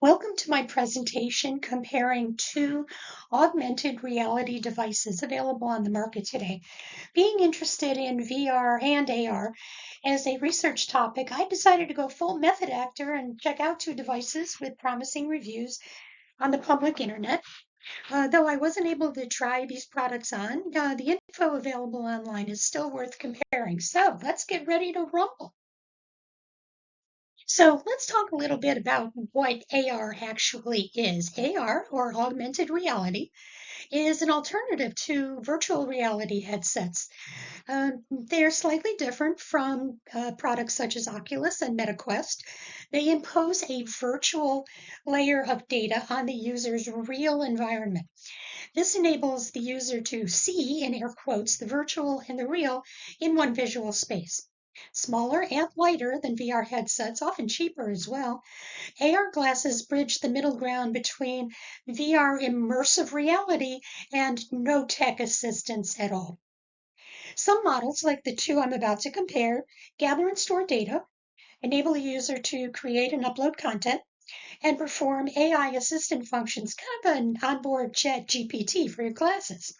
Welcome to my presentation comparing two augmented reality devices available on the market today. Being interested in VR and AR as a research topic, I decided to go full method actor and check out two devices with promising reviews on the public internet. Though I wasn't able to try these products on, the info available online is still worth comparing. So let's get ready to rumble. So let's talk a little bit about what AR actually is. AR, or augmented reality, is an alternative to virtual reality headsets. They're slightly different from products such as Oculus and MetaQuest. They impose a virtual layer of data on the user's real environment. This enables the user to see, in air quotes, the virtual and the real in one visual space. Smaller and lighter than VR headsets, often cheaper as well, AR glasses bridge the middle ground between VR immersive reality and no tech assistance at all. Some models, like the two I'm about to compare, gather and store data, enable the user to create and upload content, and perform AI assistant functions, kind of an onboard chat GPT for your glasses.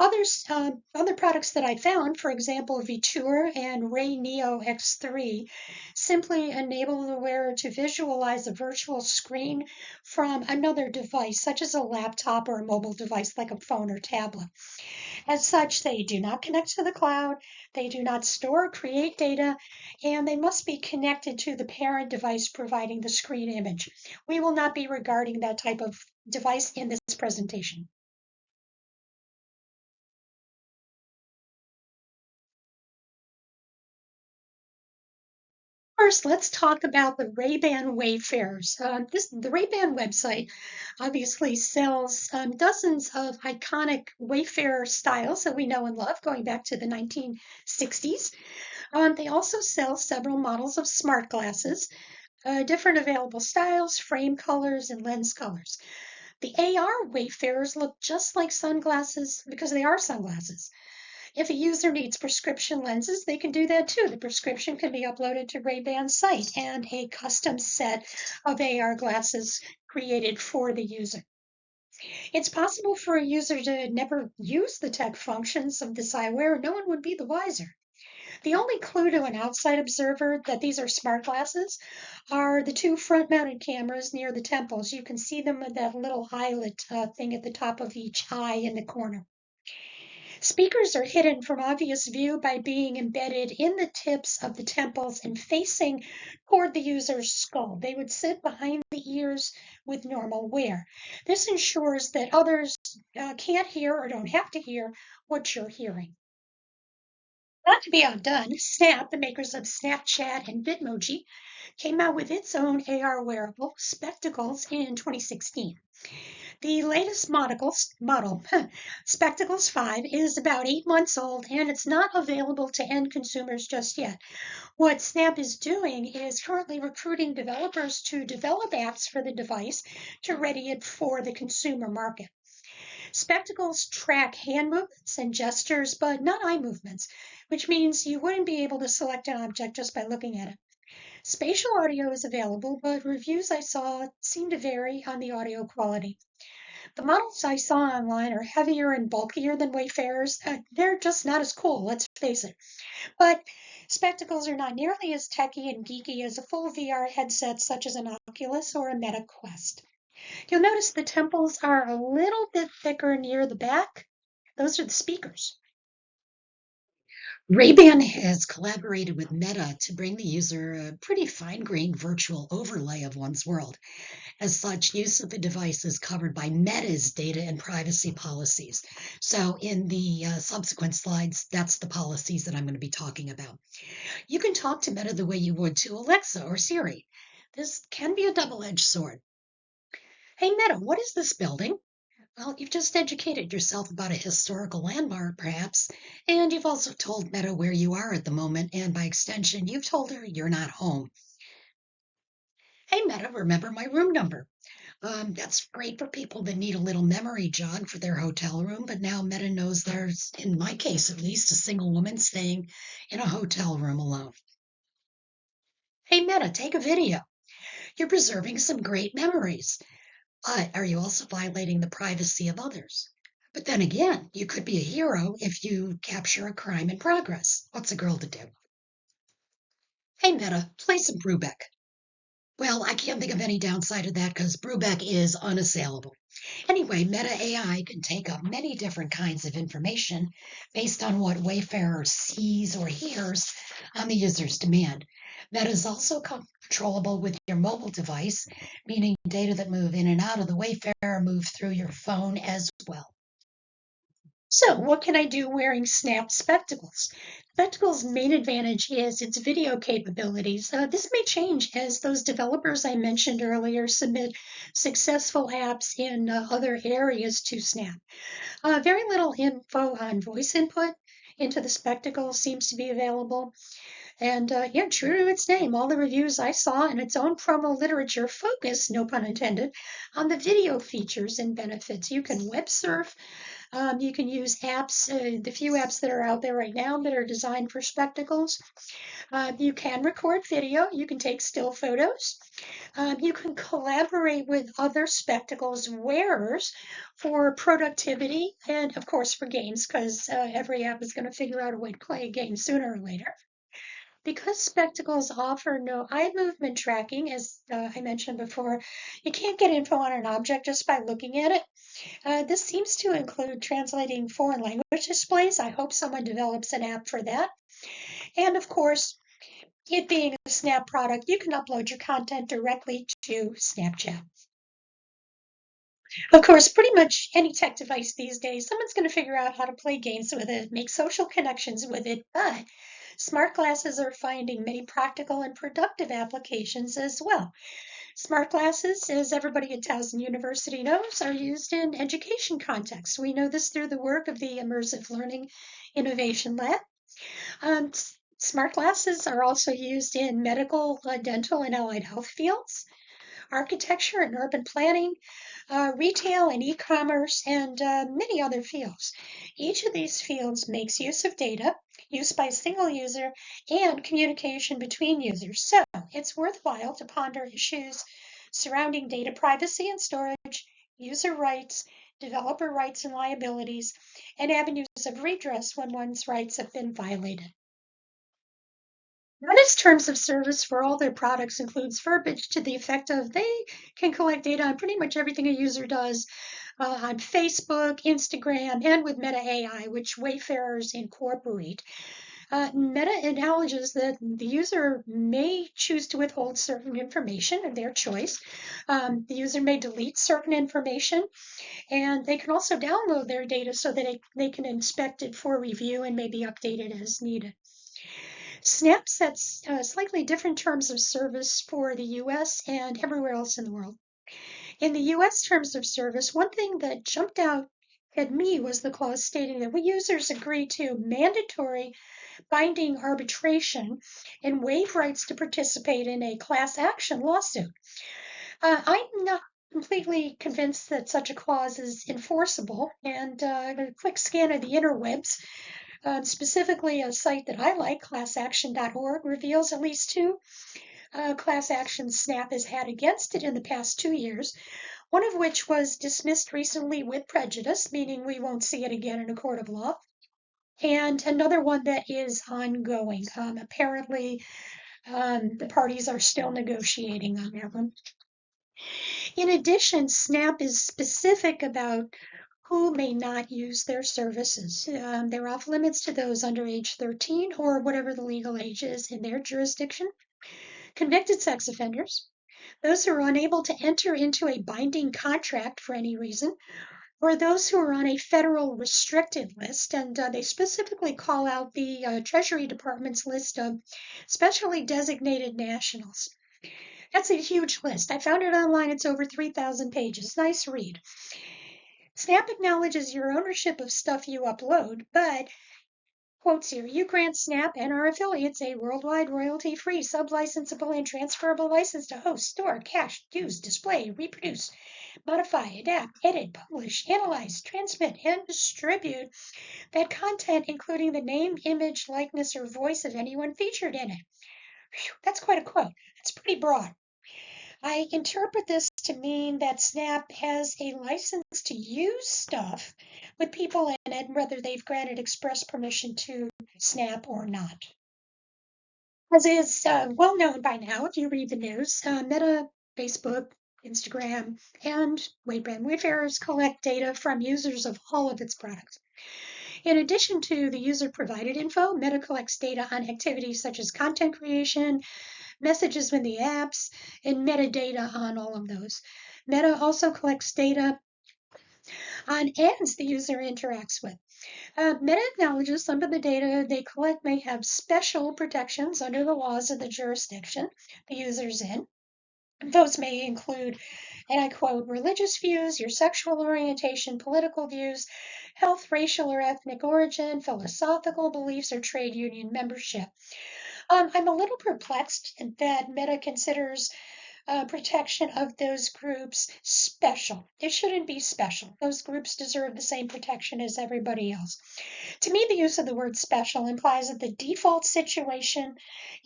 Other products that I found, for example, Vtour and Ray Neo X3, simply enable the wearer to visualize a virtual screen from another device, such as a laptop or a mobile device like a phone or tablet. As such, they do not connect to the cloud, they do not store or create data, and they must be connected to the parent device providing the screen image. We will not be regarding that type of device in this presentation. First, let's talk about the Ray-ban Wayfarers. The Ray-ban website obviously sells dozens of iconic Wayfarer styles that we know and love, going back to the 1960s. They also sell several models of smart glasses, different available styles, frame colors, and lens colors. The AR Wayfarers look just like sunglasses because they are sunglasses. If a user needs prescription lenses, they can do that too. The prescription can be uploaded to Ray-Ban's site and a custom set of AR glasses created for the user. It's possible for a user to never use the tech functions of this eyewear, and no one would be the wiser. The only clue to an outside observer that these are smart glasses are the two front-mounted cameras near the temples. You can see them with that little eyelet thing at the top of each eye in the corner. Speakers are hidden from obvious view by being embedded in the tips of the temples and facing toward the user's skull. They would sit behind the ears with normal wear. This ensures that others can't hear or don't have to hear what you're hearing. Not to be outdone, Snap, the makers of Snapchat and Bitmoji, came out with its own AR wearable, Spectacles, in 2016. The latest model, Spectacles 5, is about 8 months old and it's not available to end consumers just yet. What Snap is doing is currently recruiting developers to develop apps for the device to ready it for the consumer market. Spectacles track hand movements and gestures, but not eye movements, which means you wouldn't be able to select an object just by looking at it. Spatial audio is available, but reviews I saw seem to vary on the audio quality. The models I saw online are heavier and bulkier than Wayfarers. They're just not as cool, let's face it. But spectacles are not nearly as techy and geeky as a full VR headset such as an Oculus or a MetaQuest. You'll notice the temples are a little bit thicker near the back. Those are the speakers. Ray-Ban has collaborated with Meta to bring the user a pretty fine-grained virtual overlay of one's world. As such, use of the device is covered by Meta's data and privacy policies. So in the subsequent slides, that's the policies that I'm going to be talking about. You can talk to Meta the way you would to Alexa or Siri. This can be a double-edged sword. Hey Meta, what is this building? Well, you've just educated yourself about a historical landmark, perhaps, and you've also told Meta where you are at the moment, and by extension, you've told her you're not home. Hey Meta, remember my room number? That's great for people that need a little memory jog for their hotel room, but now Meta knows there's, in my case at least, a single woman staying in a hotel room alone. Hey Meta, take a video. You're preserving some great memories. Are you also violating the privacy of others? But then again, you could be a hero if you capture a crime in progress. What's a girl to do? Hey, Meta, play some Brubeck. Well, I can't think of any downside to that because Brubeck is unassailable. Anyway, Meta AI can take up many different kinds of information based on what Wayfarer sees or hears on the user's demand. Meta is also controllable with your mobile device, meaning data that move in and out of the Wayfarer move through your phone as well. So, what can I do wearing Snap spectacles? Spectacles' main advantage is its video capabilities. This may change as those developers I mentioned earlier submit successful apps in other areas to Snap. Very little info on voice input into the spectacle seems to be available. And yeah, true to its name, all the reviews I saw in its own promo literature focus, no pun intended, on the video features and benefits. You can web surf, you can use apps, the few apps that are out there right now that are designed for spectacles. You can record video, you can take still photos, you can collaborate with other spectacles wearers for productivity and, of course, for games, because every app is going to figure out a way to play a game sooner or later. Because spectacles offer no eye movement tracking, as I mentioned before, you can't get info on an object just by looking at it. This seems to include translating foreign language displays. I hope someone develops an app for that. And of course, it being a Snap product, you can upload your content directly to Snapchat. Of course, pretty much any tech device these days, someone's going to figure out how to play games with it, make social connections with it, but smart glasses are finding many practical and productive applications as well. Smart glasses, as everybody at Towson University knows, are used in education contexts. We know this through the work of the Immersive Learning Innovation Lab. Um, Smart glasses are also used in medical, dental, and allied health fields, architecture and urban planning, retail and e-commerce, and many other fields. Each of these fields makes use of data, use by a single user, and communication between users. So it's worthwhile to ponder issues surrounding data privacy and storage, user rights, developer rights and liabilities, and avenues of redress when one's rights have been violated. Meta's terms of service for all their products includes verbiage to the effect of they can collect data on pretty much everything a user does on Facebook, Instagram, and with Meta AI, which Wayfarers incorporate. Meta acknowledges that the user may choose to withhold certain information of their choice. The user may delete certain information, and they can also download their data so that they can inspect it for review and maybe update it as needed. Snap sets slightly different terms of service for the US and everywhere else in the world. In the US terms of service, one thing that jumped out at me was the clause stating that we users agree to mandatory binding arbitration and waive rights to participate in a class action lawsuit. I'm not completely convinced that such a clause is enforceable, and a quick scan of the interwebs, specifically a site that I like, classaction.org, reveals at least two class actions Snap has had against it in the past 2 years, one of which was dismissed recently with prejudice, meaning we won't see it again in a court of law, and another one that is ongoing. Apparently, the parties are still negotiating on that one. In addition, Snap is specific about who may not use their services. They're off limits to those under age 13 or whatever the legal age is in their jurisdiction, convicted sex offenders, those who are unable to enter into a binding contract for any reason, or those who are on a federal restricted list, and they specifically call out the Treasury Department's list of specially designated nationals. That's a huge list. I found it online. It's over 3,000 pages. Nice read. Snap acknowledges your ownership of stuff you upload, but quotes here, you grant Snap and our affiliates a worldwide royalty-free, sub-licensable, and transferable license to host, store, cache, use, display, reproduce, modify, adapt, edit, publish, analyze, transmit, and distribute that content, including the name, image, likeness, or voice of anyone featured in it. Whew, that's quite a quote. That's pretty broad. I interpret this to mean that Snap has a license to use stuff with people in it, whether they've granted express permission to Snap or not. As is well known by now, if you read the news, Meta, Facebook, Instagram, and Ray-ban Wayfarers collect data from users of all of its products. In addition to the user-provided info, Meta collects data on activities such as content creation, messages in the apps, and metadata on all of those. Meta also collects data on ads the user interacts with. Meta acknowledges some of the data they collect may have special protections under the laws of the jurisdiction the user's in. Those may include, and I quote, religious views, your sexual orientation, political views, health, racial or ethnic origin, philosophical beliefs, or trade union membership. I'm a little perplexed that Meta considers protection of those groups special. It shouldn't be special. Those groups deserve the same protection as everybody else. To me, the use of the word special implies that the default situation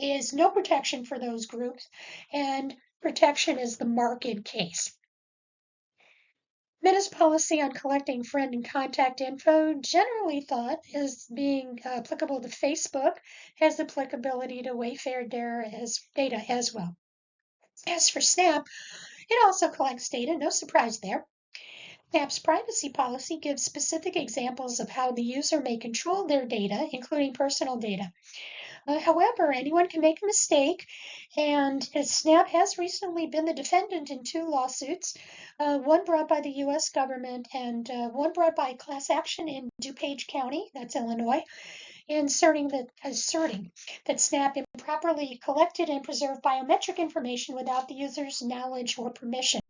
is no protection for those groups and protection is the marked case. Meta's policy on collecting friend and contact info, generally thought as being applicable to Facebook, has applicability to Wayfair data as well. As for Snap, it also collects data, no surprise there. Snap's privacy policy gives specific examples of how the user may control their data, including personal data. However, anyone can make a mistake, and Snap has recently been the defendant in two lawsuits, one brought by the U.S. government and one brought by class action in DuPage County, that's Illinois, asserting that Snap improperly collected and preserved biometric information without the user's knowledge or permission.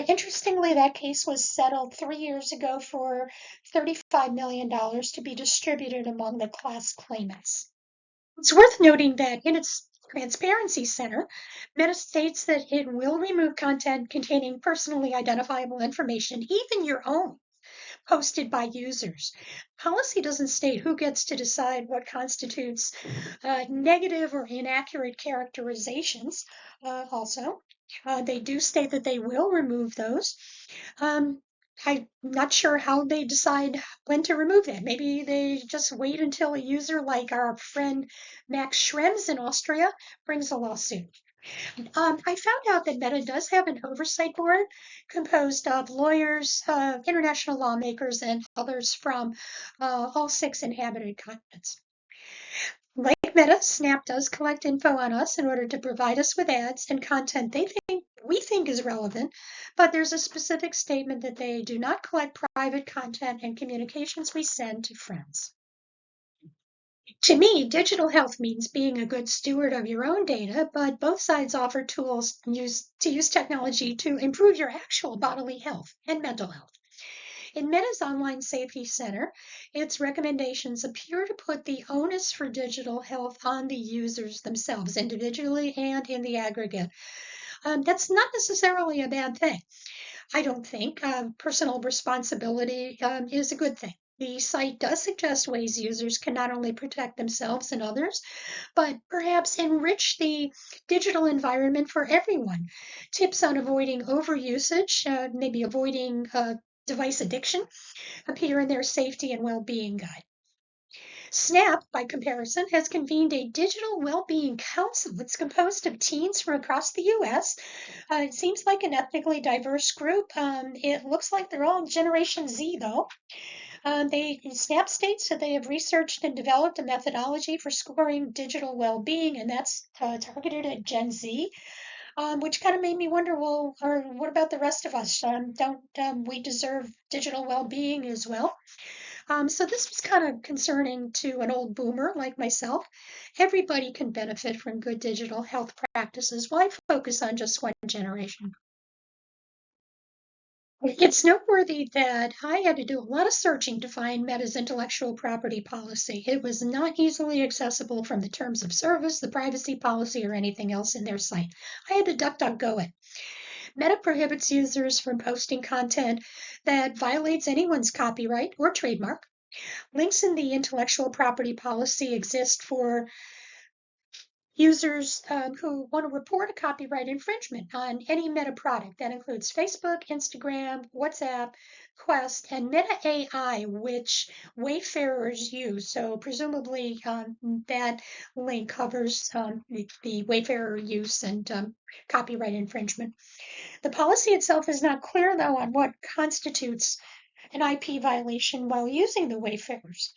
Interestingly, that case was settled 3 years ago for $35 million to be distributed among the class claimants. It's worth noting that in its Transparency Center, Meta states that it will remove content containing personally identifiable information, even your own, posted by users. Policy doesn't state who gets to decide what constitutes negative or inaccurate characterizations. They do state that they will remove those. I'm not sure how they decide when to remove that. Maybe they just wait until a user like our friend Max Schrems in Austria brings a lawsuit. I found out that Meta does have an oversight board composed of lawyers, international lawmakers, and others from all 6 inhabited continents. Like Meta, Snap does collect info on us in order to provide us with ads and content we think is relevant, but there's a specific statement that they do not collect private content and communications we send to friends. To me, digital health means being a good steward of your own data, but both sides offer tools to use technology to improve your actual bodily health and mental health. In Meta's Online Safety Center, its recommendations appear to put the onus for digital health on the users themselves, individually and in the aggregate. That's not necessarily a bad thing. I don't think personal responsibility is a good thing. The site does suggest ways users can not only protect themselves and others, but perhaps enrich the digital environment for everyone. Tips on avoiding overusage, maybe avoiding device addiction, appear in their safety and well-being guide. Snap, by comparison, has convened a digital well-being council. It's composed of teens from across the U.S. It seems like an ethnically diverse group. It looks like they're all Generation Z, though. Snap states that they have researched and developed a methodology for scoring digital well-being, and that's targeted at Gen Z, which kind of made me wonder, well, or what about the rest of us? Don't we deserve digital well-being as well? So this was kind of concerning to an old boomer like myself. Everybody can benefit from good digital health practices. Why focus on just one generation? It's noteworthy that I had to do a lot of searching to find Meta's intellectual property policy. It was not easily accessible from the terms of service, the privacy policy, or anything else in their site. I had to DuckDuckGo it. Meta prohibits users from posting content that violates anyone's copyright or trademark. Links in the intellectual property policy exist for Users who want to report a copyright infringement on any Meta product. That includes Facebook, Instagram, WhatsApp, Quest, and Meta AI, which Wayfarers use. So presumably that link covers the Wayfarer use and copyright infringement. The policy itself is not clear, though, on what constitutes an IP violation while using the Wayfarers.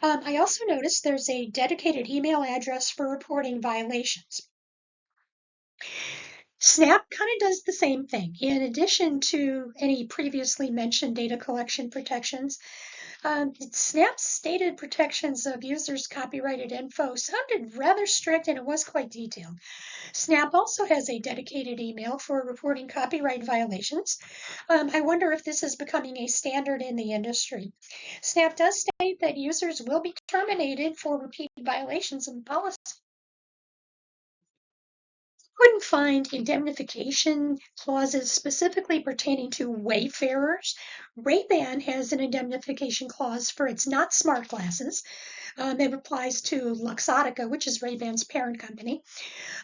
I also noticed there's a dedicated email address for reporting violations. Snap kind of does the same thing. In addition to any previously mentioned data collection protections, Snap's stated protections of users' copyrighted info sounded rather strict, and it was quite detailed. Snap also has a dedicated email for reporting copyright violations. I wonder if this is becoming a standard in the industry. Snap does state that users will be terminated for repeated violations of the policy. Couldn't find indemnification clauses specifically pertaining to Wayfarers. Ray-ban has an indemnification clause for its not smart glasses. It applies to Luxottica, which is Ray-ban's parent company.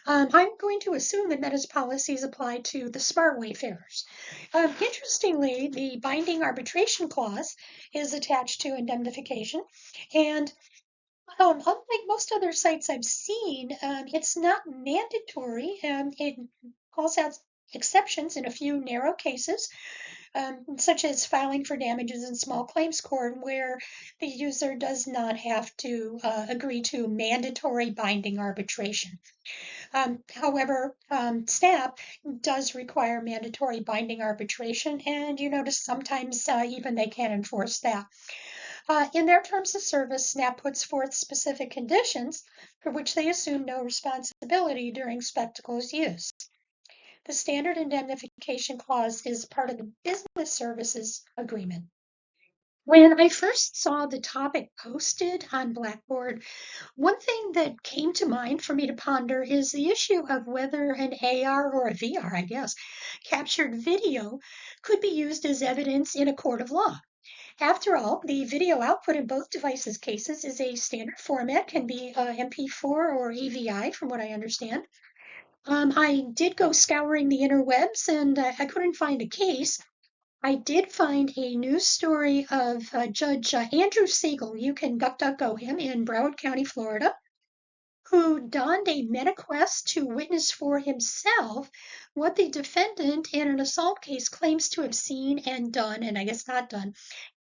I'm going to assume that Meta's policies apply to the smart Wayfarers. Interestingly, the binding arbitration clause is attached to indemnification, and unlike most other sites I've seen, it's not mandatory. It calls out exceptions in a few narrow cases, such as filing for damages in small claims court, where the user does not have to agree to mandatory binding arbitration. However, Snap does require mandatory binding arbitration, and you notice sometimes even they can't enforce that. In their terms of service, Snap puts forth specific conditions for which they assume no responsibility during spectacles use. The standard indemnification clause is part of the business services agreement. When I first saw the topic posted on Blackboard, one thing that came to mind for me to ponder is the issue of whether an AR or a VR, I guess, captured video could be used as evidence in a court of law. After all, the video output in both devices' cases is a standard format, can be MP4 or AVI, from what I understand. I did go scouring the interwebs, and I couldn't find a case. I did find a news story of Judge Andrew Siegel. You can DuckDuckGo him in Broward County, Florida, who donned a MetaQuest to witness for himself what the defendant in an assault case claims to have seen and done, and I guess not done,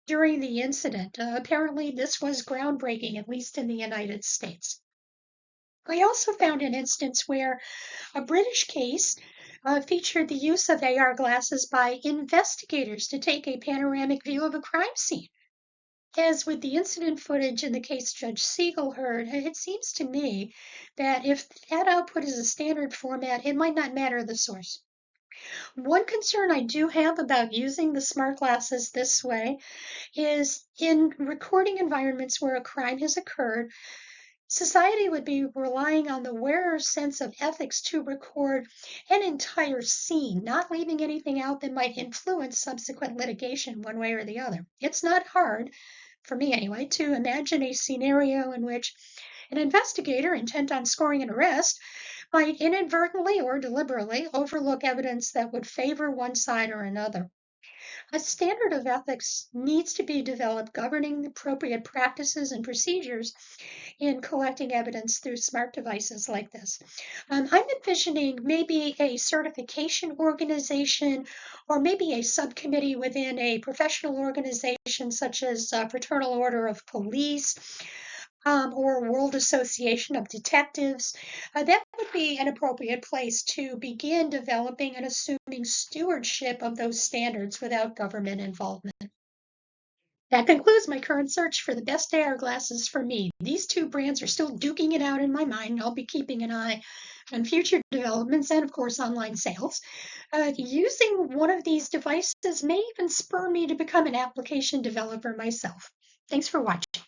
during the incident. Apparently, this was groundbreaking, at least in the United States. I also found an instance where a British case featured the use of AR glasses by investigators to take a panoramic view of a crime scene. As with the incident footage in the case Judge Siegel heard, it seems to me that if that output is a standard format, it might not matter the source. One concern I do have about using the smart glasses this way is in recording environments where a crime has occurred, society would be relying on the wearer's sense of ethics to record an entire scene, not leaving anything out that might influence subsequent litigation one way or the other. It's not hard, for me anyway, to imagine a scenario in which an investigator intent on scoring an arrest might inadvertently or deliberately overlook evidence that would favor one side or another. A standard of ethics needs to be developed governing the appropriate practices and procedures in collecting evidence through smart devices like this. I'm envisioning maybe a certification organization or maybe a subcommittee within a professional organization such as Fraternal Order of Police, or World Association of Detectives. That would be an appropriate place to begin developing and assuming stewardship of those standards without government involvement. That concludes my current search for the best AR glasses for me. These two brands are still duking it out in my mind. I'll be keeping an eye on future developments and, of course, online sales. Using one of these devices may even spur me to become an application developer myself. Thanks for watching.